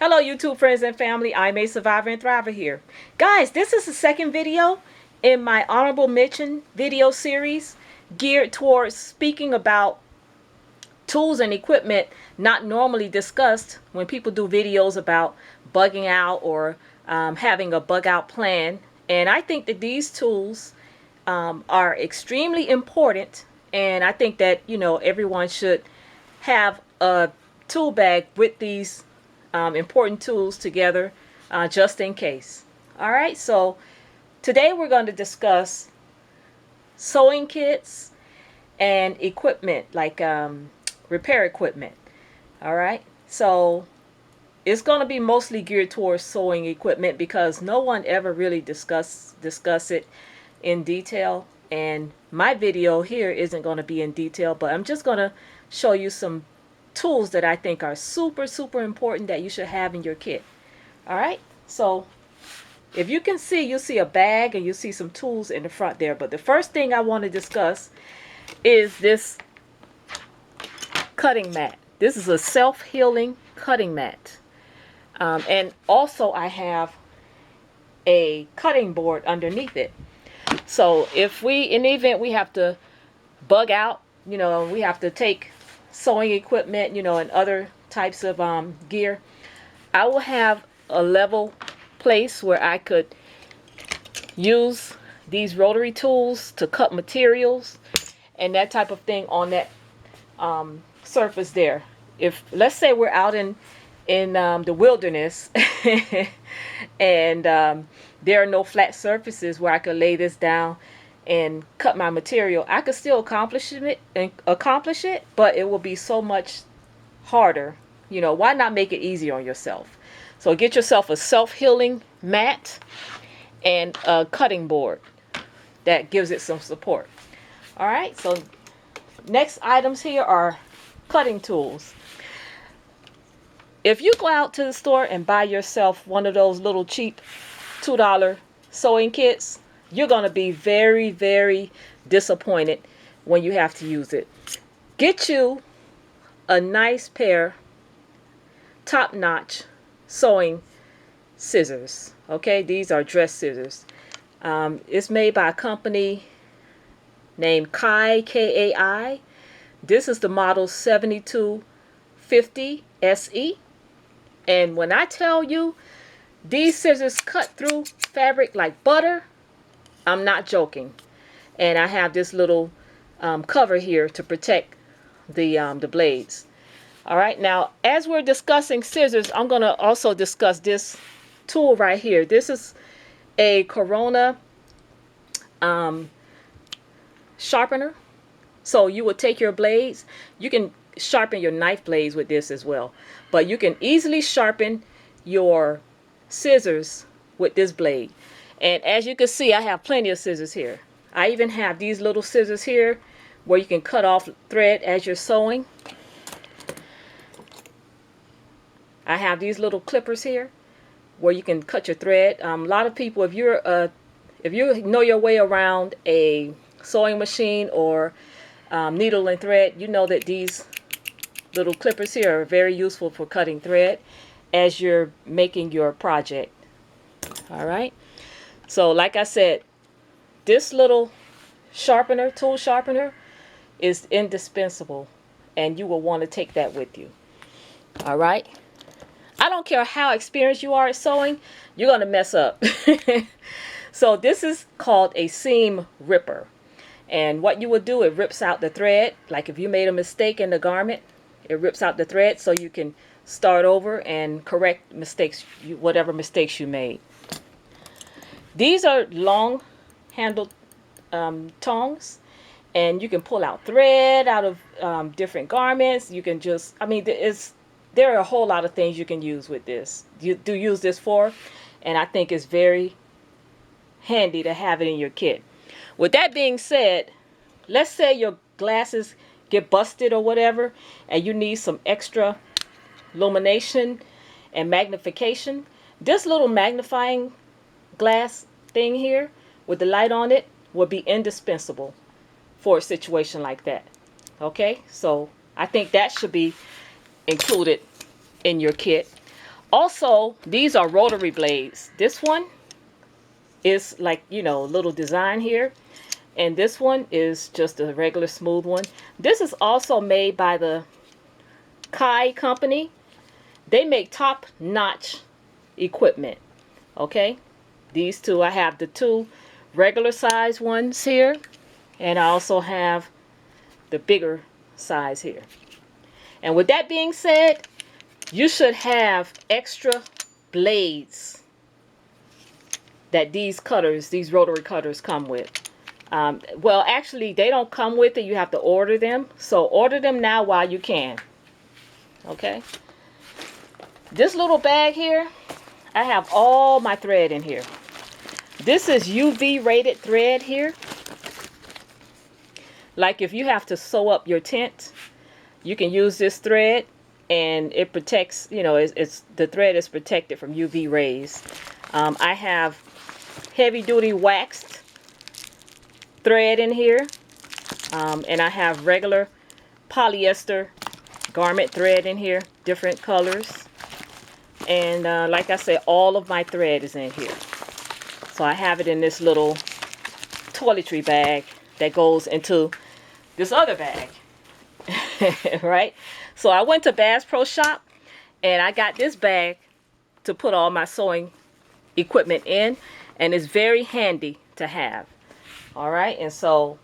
Hello YouTube friends and family, I'm a survivor and thriver here. Guys, this is the second video in my honorable mention video series geared towards speaking about tools and equipment not normally discussed when people do videos about bugging out or having a bug out plan. And I think that these tools are extremely important, and I think that everyone should have a tool bag with these important tools together just in case. All right, so today we're going to discuss sewing kits and equipment like repair equipment. All right, so it's going to be mostly geared towards sewing equipment because no one ever really discuss it in detail, and my video here isn't going to be in detail, but I'm just going to show you some tools that I think are super important that you should have in your kit. All right, so if you can see, you'll see a bag and you'll see some tools in the front there, but the first thing I want to discuss is this cutting mat. This is a self-healing cutting mat, and also I have a cutting board underneath it. So if we, in the event we have to bug out, we have to take sewing equipment, and other types of gear, I will have a level place where I could use these rotary tools to cut materials and that type of thing on that surface there. If, let's say, we're out in the wilderness and there are no flat surfaces where I could lay this down and cut my material, I could still accomplish it, but it will be so much harder. Why not make it easier on yourself? So get yourself a self-healing mat and a cutting board that gives it some support. All right, so next items here are cutting tools. If you go out to the store and buy yourself one of those little cheap $2 sewing kits, you're going to be very disappointed when you have to use it. Get you a nice pair top-notch sewing scissors. Okay, these are dress scissors. It's made by a company named Kai, K-A-I. This is the model 7250 SE. And when I tell you these scissors cut through fabric like butter, I'm not joking. And I have this little cover here to protect the blades. All right, now as we're discussing scissors, I'm going to also discuss this tool right here. This is a Corona sharpener. So you would take your blades, you can sharpen your knife blades with this as well, but you can easily sharpen your scissors with this blade. And as you can see, I have plenty of scissors here. I even have these little scissors here where you can cut off thread as you're sewing. I have these little clippers here where you can cut your thread. A lot of people, if you know your way around a sewing machine or needle and thread, you know that these little clippers here are very useful for cutting thread as you're making your project. All right, so like I said, this little sharpener, tool sharpener, is indispensable, and you will want to take that with you. All right, I don't care how experienced you are at sewing, you're going to mess up. So this is called a seam ripper, and what you would do, it rips out the thread. Like if you made a mistake in the garment, it rips out the thread so you can start over and correct mistakes, whatever mistakes you made. These are long handled tongs, and you can pull out thread out of different garments. You can just, there are a whole lot of things you can use with this. You do use this for, and I think it's very handy to have it in your kit. With that being said, let's say your glasses get busted or whatever, and you need some extra illumination and magnification. This little magnifying glass thing here with the light on it will be indispensable for a situation like that. Okay, so I think that should be included in your kit. Also, these are rotary blades. This one is like, you know, a little design here. And this one is just a regular smooth one. This is also made by the Kai company. They make top-notch equipment. Okay, these two, I have the two regular size ones here, and I also have the bigger size here. And with that being said, you should have extra blades that these cutters, these rotary cutters, come with. Well, actually, they don't come with it. You have to order them. So order them now while you can. Okay. This little bag here, I have all my thread in here. This is UV rated thread here. Like if you have to sew up your tent, you can use this thread, and it protects, you know, it's the thread is protected from UV rays. I have heavy duty waxed thread in here, and I have regular polyester garment thread in here, different colors. And like I said, all of my thread is in here. So I have it in this little toiletry bag that goes into this other bag. Right? So I went to Bass Pro Shop, and I got this bag to put all my sewing equipment in, and it's very handy to have. All right, and so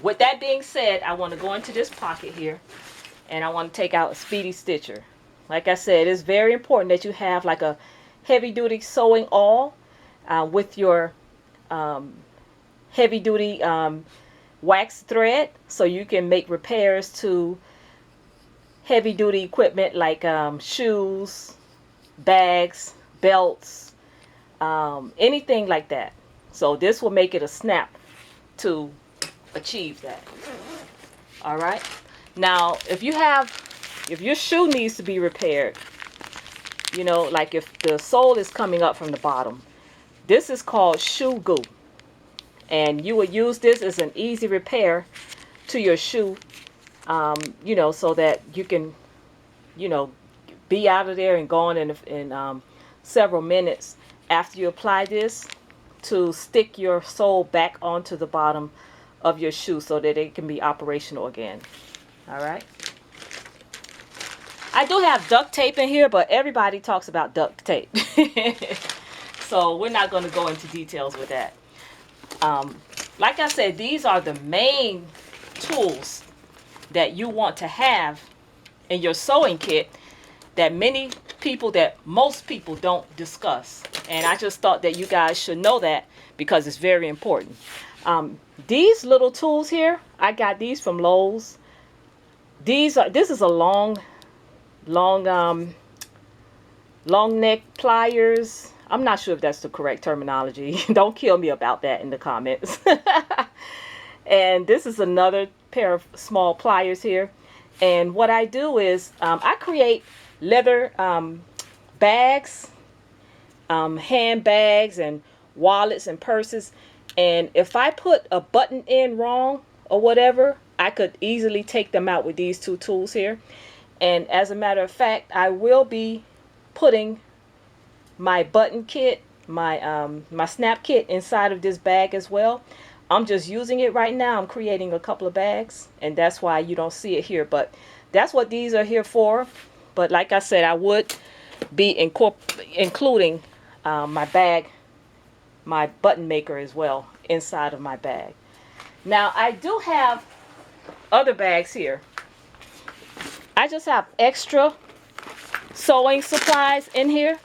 with that being said, I want to go into this pocket here, and I want to take out a speedy stitcher. Like I said, it's very important that you have like a heavy duty sewing awl with your heavy duty wax thread, so you can make repairs to heavy duty equipment like shoes, bags, belts, anything like that. So this will make it a snap to achieve that. All right. Now, if your shoe needs to be repaired, you know, like if the sole is coming up from the bottom, this is called shoe glue. And you would use this as an easy repair to your shoe, you know, so that you can, you know, be out of there and gone in several minutes after you apply this, to stick your sole back onto the bottom of your shoe so that it can be operational again. All right. I do have duct tape in here, but everybody talks about duct tape. So we're not going to go into details with that. Like I said, these are the main tools that you want to have in your sewing kit that most people don't discuss. And I just thought that you guys should know that because it's very important. These little tools here, I got these from Lowe's. This is a long neck pliers. I'm not sure if that's the correct terminology. Don't kill me about that in the comments. And this is another pair of small pliers here. And what I do is I create leather bags, handbags, and wallets and purses. And if I put a button in wrong or whatever, I could easily take them out with these two tools here. And as a matter of fact, I will be putting my button kit, my snap kit inside of this bag as well. I'm just using it right now. I'm creating a couple of bags, and that's why you don't see it here. But that's what these are here for. But like I said, I would be including my bag, my button maker as well inside of my bag. Now I do have other bags here. I just have extra sewing supplies in here.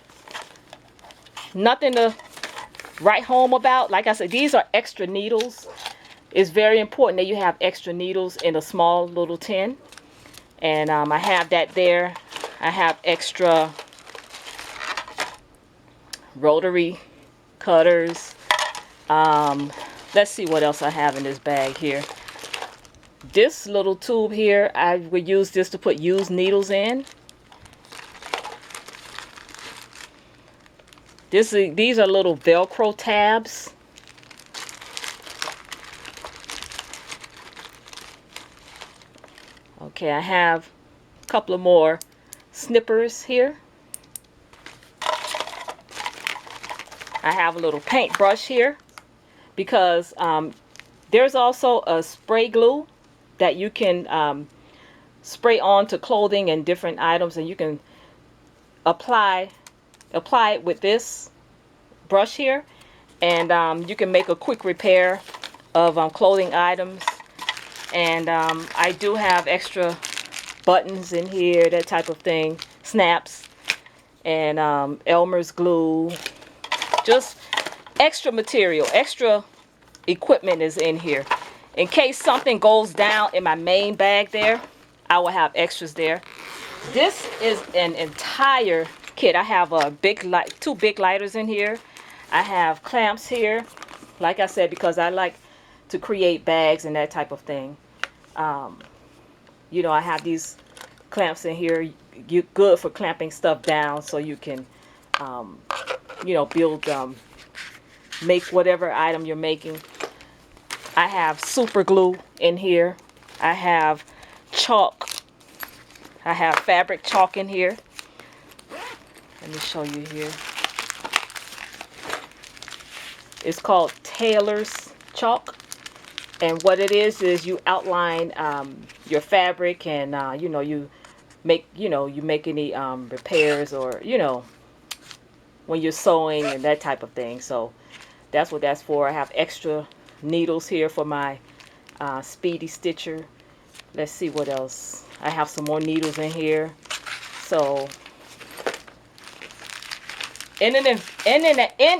Nothing to write home about. Like I said, these are extra needles. It's very important that you have extra needles in a small little tin. And I have that there. I have extra rotary cutters. Let's see what else I have in this bag here. This little tube here, I would use this to put used needles in. These are little Velcro tabs. Okay, I have a couple of more snippers here. I have a little paintbrush here because there's also a spray glue that you can spray onto clothing and different items, and you can apply it with this brush here, and you can make a quick repair of clothing items. And I do have extra buttons in here, that type of thing, snaps, and Elmer's glue. Just extra material, extra equipment is in here. In case something goes down in my main bag there, I will have extras there. This is an entire kit. I have a two big lighters in here. I have clamps here, like I said, because I like to create bags and that type of thing. You know, I have these clamps in here. You're good for clamping stuff down so you can you know, build, make whatever item you're making. I have super glue in here. I have chalk. I have fabric chalk in here. Let me show you here. It's called Taylor's chalk. And what it is you outline your fabric, and you know, you make any repairs, or you know, when you're sewing and that type of thing. So that's what that's for. I have extra needles here for my speedy stitcher. Let's see what else. I have some more needles in here. So in an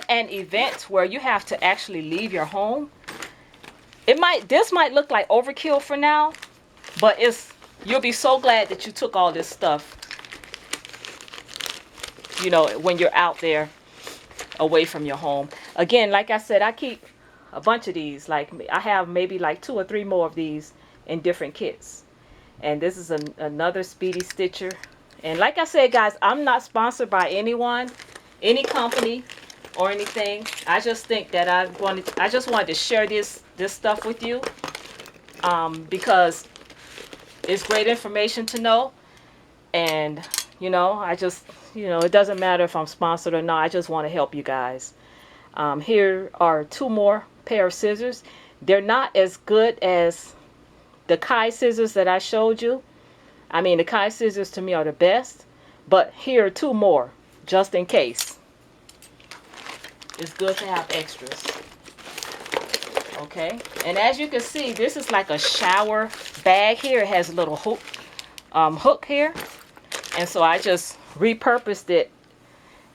event where you have to actually leave your home, this might look like overkill for now, but you'll be so glad that you took all this stuff, you know, when you're out there away from your home. Again, like I said, I keep a bunch of these. Like, I have maybe like 2 or 3 more of these in different kits. And this is another speedy stitcher. And like I said, guys, I'm not sponsored by anyone, any company or anything. I just think that I just wanted to share this stuff with you, because it's great information to know. And you know, I just, you know, it doesn't matter if I'm sponsored or not. I just want to help you guys. Here are 2 more pair of scissors. They're not as good as the Kai scissors that I showed you. I mean, the Kai scissors to me are the best, but here are 2 more just in case. It's good to have extras. Okay, and as you can see, this is like a shower bag here. It has a little hook here, and so I just repurposed it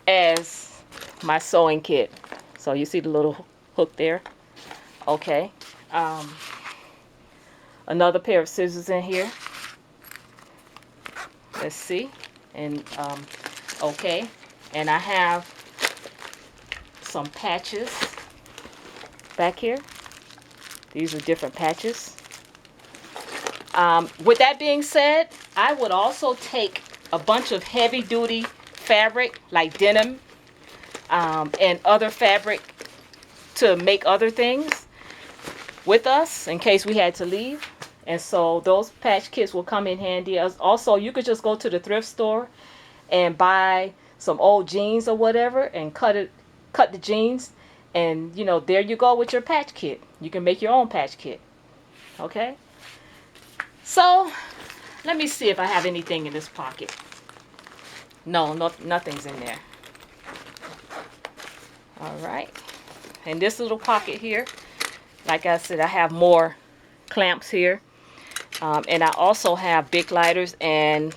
as my sewing kit. So you see the little hook there. Okay, another pair of scissors in here. Let's see. And okay, and I have some patches back here. These are different patches. With that being said, I would also take a bunch of heavy duty fabric like denim and other fabric to make other things with us in case we had to leave. And so those patch kits will come in handy. Also, you could just go to the thrift store and buy some old jeans or whatever and cut the jeans, and you know, there you go with your patch kit. You can make your own patch kit. Okay, so let me see if I have anything in this pocket. No, nothing's in there. All right, in this little pocket here, like I said, I have more clamps here, and I also have big lighters, and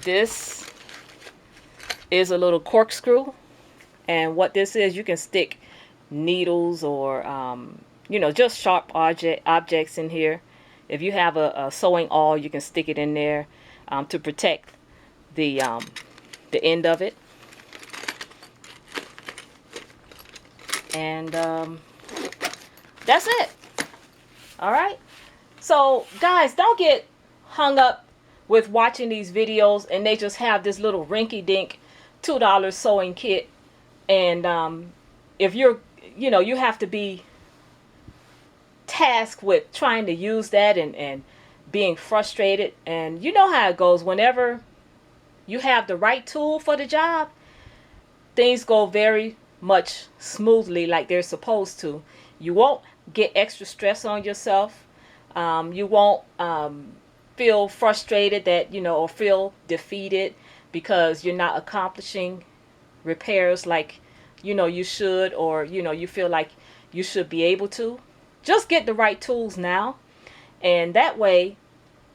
this is a little corkscrew. And what this is, you can stick needles or you know, just sharp objects in here. If you have a sewing awl, you can stick it in there to protect the end of it. And that's it. All right. So guys, don't get hung up with watching these videos and they just have this little rinky-dink $2 sewing kit. And if you're, you know, you have to be tasked with trying to use that and being frustrated. And you know how it goes. Whenever you have the right tool for the job, things go very much smoothly like they're supposed to. You won't get extra stress on yourself. You won't feel frustrated that, or feel defeated because you're not accomplishing repairs like, you should, or, you feel like you should be able to. Just get the right tools now. And that way,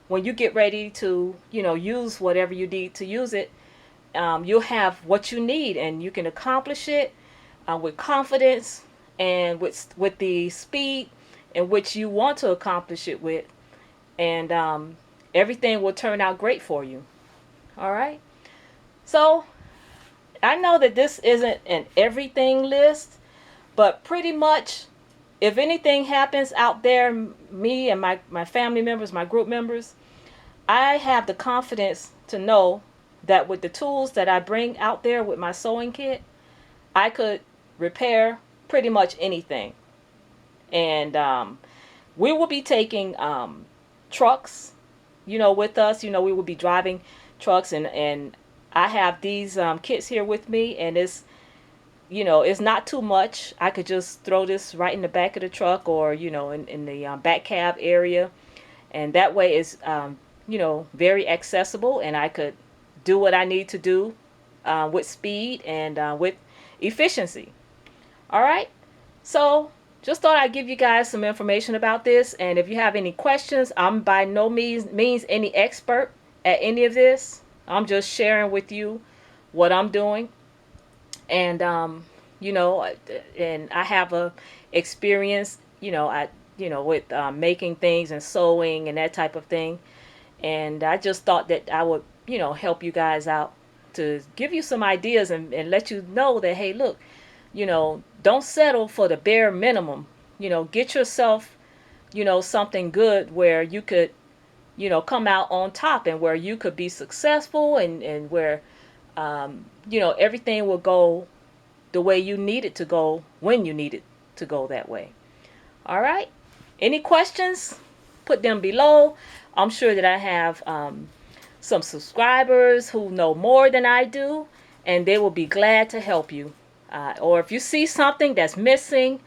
when you get ready to, use whatever you need to use it, you'll have what you need and you can accomplish it with confidence and with the speed in which you want to accomplish it with. And everything will turn out great for you. All right. So I know that this isn't an everything list, but pretty much if anything happens out there, me and my family members, my group members, I have the confidence to know that with the tools that I bring out there with my sewing kit, I could repair pretty much anything. And we will be taking trucks, with us. We will be driving trucks, and I have these kits here with me, and it's not too much. I could just throw this right in the back of the truck, or in the back cab area, and that way it's very accessible, and I could do what I need to do with speed and with efficiency. All right. So just thought I'd give you guys some information about this. And if you have any questions, I'm by no means any expert at any of this. I'm just sharing with you what I'm doing. And, and I have a experience, with making things and sewing and that type of thing. And I just thought that I would, help you guys out to give you some ideas and let you know that, hey, look, don't settle for the bare minimum. Get yourself, something good where you could, come out on top, and where you could be successful, and where, everything will go the way you need it to go when you need it to go that way. All right. Any questions? Put them below. I'm sure that I have some subscribers who know more than I do, and they will be glad to help you. Or if you see something that's missing,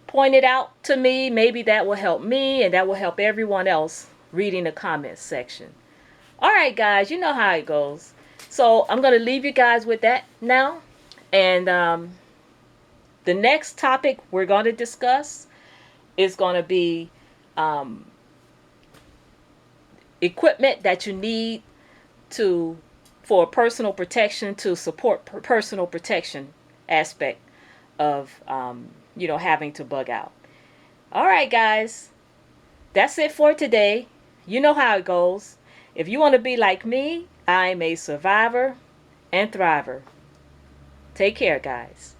point it out to me. Maybe that will help me, and that will help everyone else reading the comments section. All right, guys, you know how it goes. So I'm going to leave you guys with that now. And the next topic we're going to discuss is going to be equipment that you need for personal protection, to support personal protection aspect of having to bug out. All right, guys, that's it for today. You know how it goes. If you want to be like me, I'm a survivor and thriver. Take care, guys.